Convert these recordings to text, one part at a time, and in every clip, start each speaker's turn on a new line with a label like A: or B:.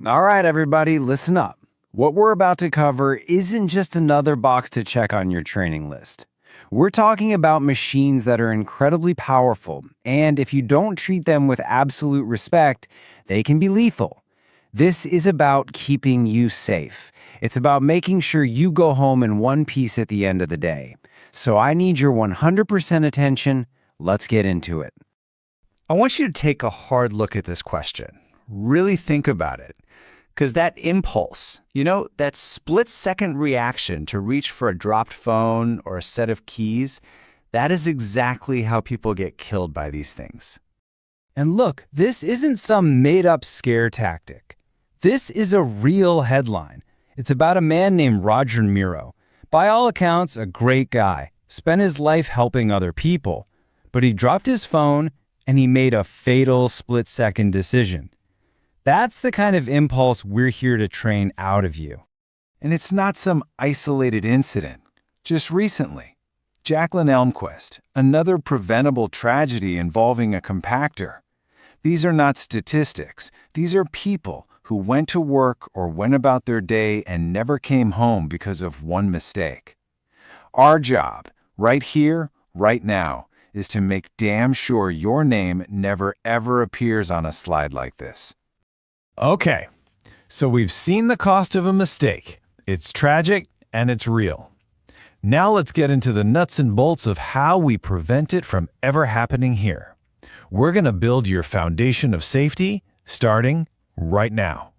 A: All right, everybody, listen up. What we're about to cover isn't just another box to check on your training list. We're talking about machines that are incredibly powerful, and if you don't treat them with absolute respect, they can be lethal. This is about keeping you safe. It's about making sure you go home in one piece at the end of the day. So I need your 100% attention. Let's get into it.
B: I want you to take a hard look at this question. Really think about it. Because that impulse, that split-second reaction to reach for a dropped phone or a set of keys, that is exactly how people get killed by these things.
A: And look, this isn't some made-up scare tactic. This is a real headline. It's about a man named Roger Miro. By all accounts, a great guy. Spent his life helping other people. But he dropped his phone and he made a fatal split-second decision. That's the kind of impulse we're here to train out of you.
C: And it's not some isolated incident. Just recently, Jacqueline Elmquist, another preventable tragedy involving a compactor. These are not statistics. These are people who went to work or went about their day and never came home because of one mistake. Our job, right here, right now, is to make damn sure your name never ever appears on a slide like this.
D: Okay, so we've seen the cost of a mistake. It's tragic and it's real. Now let's get into the nuts and bolts of how we prevent it from ever happening here. We're going to build your foundation of safety starting right now.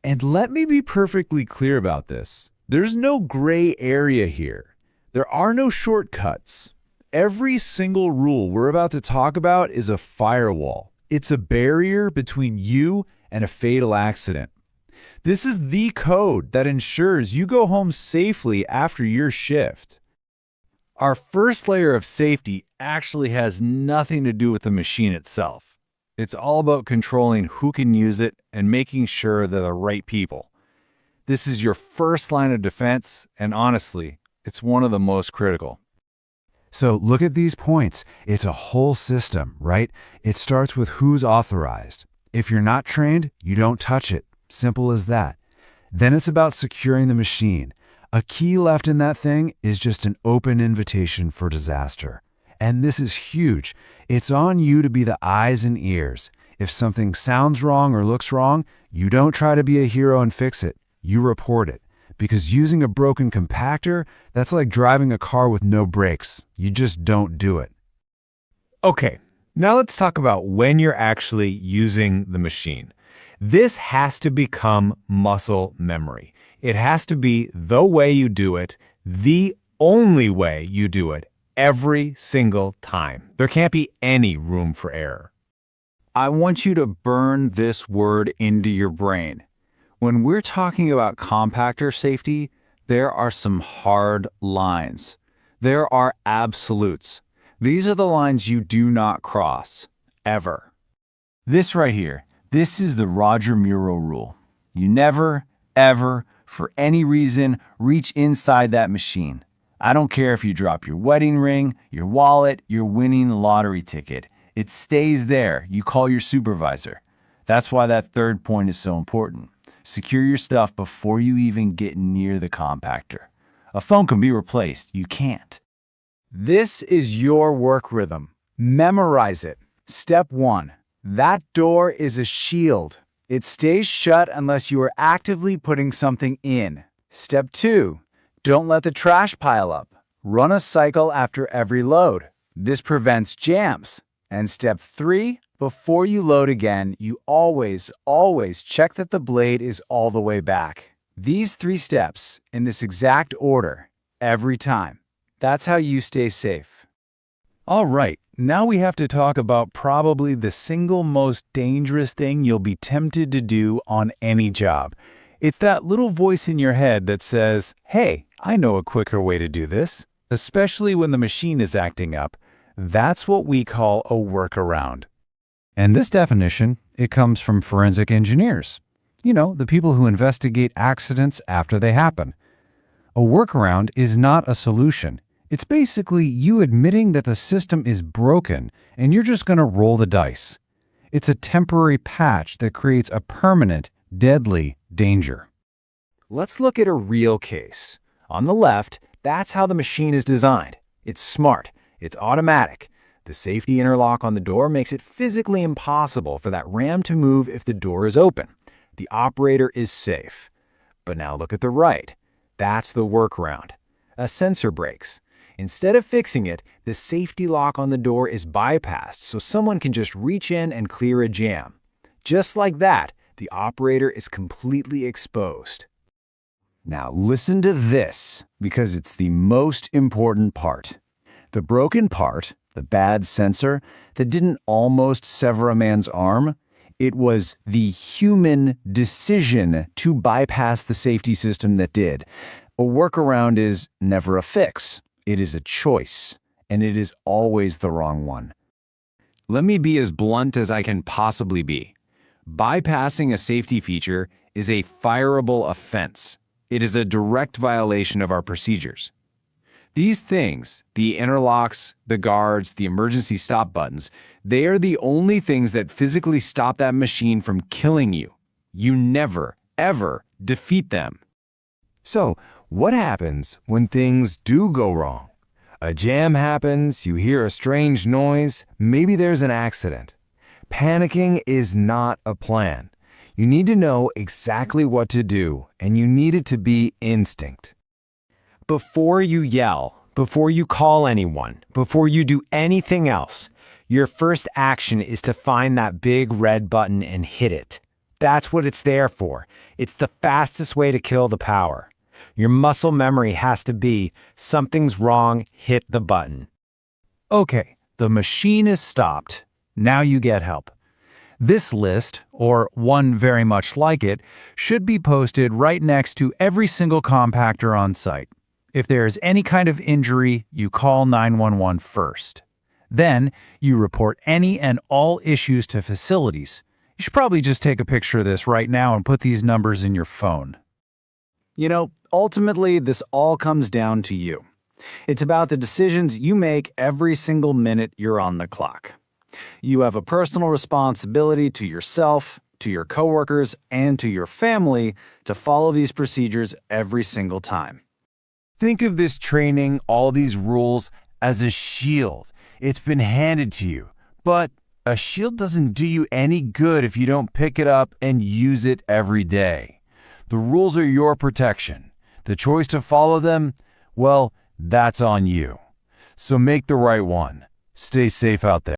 E: And let me be perfectly clear about this. There's no gray area here. There are no shortcuts. Every single rule we're about to talk about is a firewall. It's a barrier between you and a fatal accident. This is the code that ensures you go home safely after your shift. Our first layer of safety actually has nothing to do with the machine itself. It's all about controlling who can use it and making sure they're the right people. This is your first line of defense, and honestly, it's one of the most critical.
C: So look at these points. It's a whole system, right? It starts with who's authorized. If you're not trained, you don't touch it. Simple as that. Then it's about securing the machine. A key left in that thing is just an open invitation for disaster. And this is huge. It's on you to be the eyes and ears. If something sounds wrong or looks wrong, you don't try to be a hero and fix it. You report it. Because using a broken compactor, that's like driving a car with no brakes. You just don't do it.
D: Okay, now let's talk about when you're actually using the machine. This has to become muscle memory. It has to be the way you do it, the only way you do it, every single time. There can't be any room for error.
A: I want you to burn this word into your brain. When we're talking about compactor safety, there are some hard lines. There are absolutes. These are the lines you do not cross, ever.
C: This right here, this is the Roger Miro rule. You never, ever, for any reason, reach inside that machine. I don't care if you drop your wedding ring, your wallet, your winning lottery ticket. It stays there. You call your supervisor. That's why that third point is so important. Secure your stuff before you even get near the compactor. A phone can be replaced. You can't.
A: This is your work rhythm. Memorize it. Step 1. That door is a shield. It stays shut unless you are actively putting something in. Step 2. Don't let the trash pile up. Run a cycle after every load. This prevents jams. And step 3. Before you load again, you always check that the blade is all the way back. These 3 steps, in this exact order, every time. That's how you stay safe.
E: All right, now we have to talk about probably the single most dangerous thing you'll be tempted to do on any job. It's that little voice in your head that says, hey, I know a quicker way to do this, especially when the machine is acting up. That's what we call a workaround.
C: And this definition, it comes from forensic engineers. You know, the people who investigate accidents after they happen. A workaround is not a solution. It's basically you admitting that the system is broken and you're just going to roll the dice. It's a temporary patch that creates a permanent,
A: deadly danger.
B: Let's look at a real case. On the left, that's how the machine is designed. It's smart. It's automatic. The safety interlock on the door makes it physically impossible for that ram to move if the door is open. The operator is safe. But now look at the right. That's the workaround. A sensor breaks. Instead of fixing it, the safety lock on the door is bypassed so someone can just reach in and clear a jam. Just like that, the operator is completely exposed.
A: Now listen to this, because it's the most important part. The broken part, the bad sensor, that didn't almost sever a man's arm, it was the human decision to bypass the safety system that did. A workaround is never a fix. It is a choice, and it is always the wrong one.
E: Let me be as blunt as I can possibly be. Bypassing a safety feature is a fireable offense. It is a direct violation of our procedures. These things, the interlocks, the guards, the emergency stop buttons, they are the only things that physically stop that machine from killing you. You never, ever defeat them.
C: So, what happens when things do go wrong? A jam happens, you hear a strange noise, maybe there's an accident. Panicking is not a plan. You need to know exactly what to do, and you need it to be instinct.
D: Before you yell, before you call anyone, before you do anything else, your first action is to find that big red button and hit it. That's what it's there for. It's the fastest way to kill the power. Your muscle memory has to be, something's wrong, hit the button.
A: Okay, the machine is stopped. Now you get help. This list, or one very much like it, should be posted right next to every single compactor on site. If there is any kind of injury, you call 911 first. Then, you report any and all issues to facilities. You should probably just take a picture of this right now and put these numbers in your phone. You know, ultimately, this all comes down to you. It's about the decisions you make every single minute you're on the clock. You have a personal responsibility to yourself, to your coworkers, and to your family to follow these procedures every single time.
C: Think of this training, all these rules, as a shield. It's been handed to you. But a shield doesn't do you any good if you don't pick it up and use it every day. The rules are your protection. The choice to follow them, well, that's on you. So make the right one. Stay safe out there.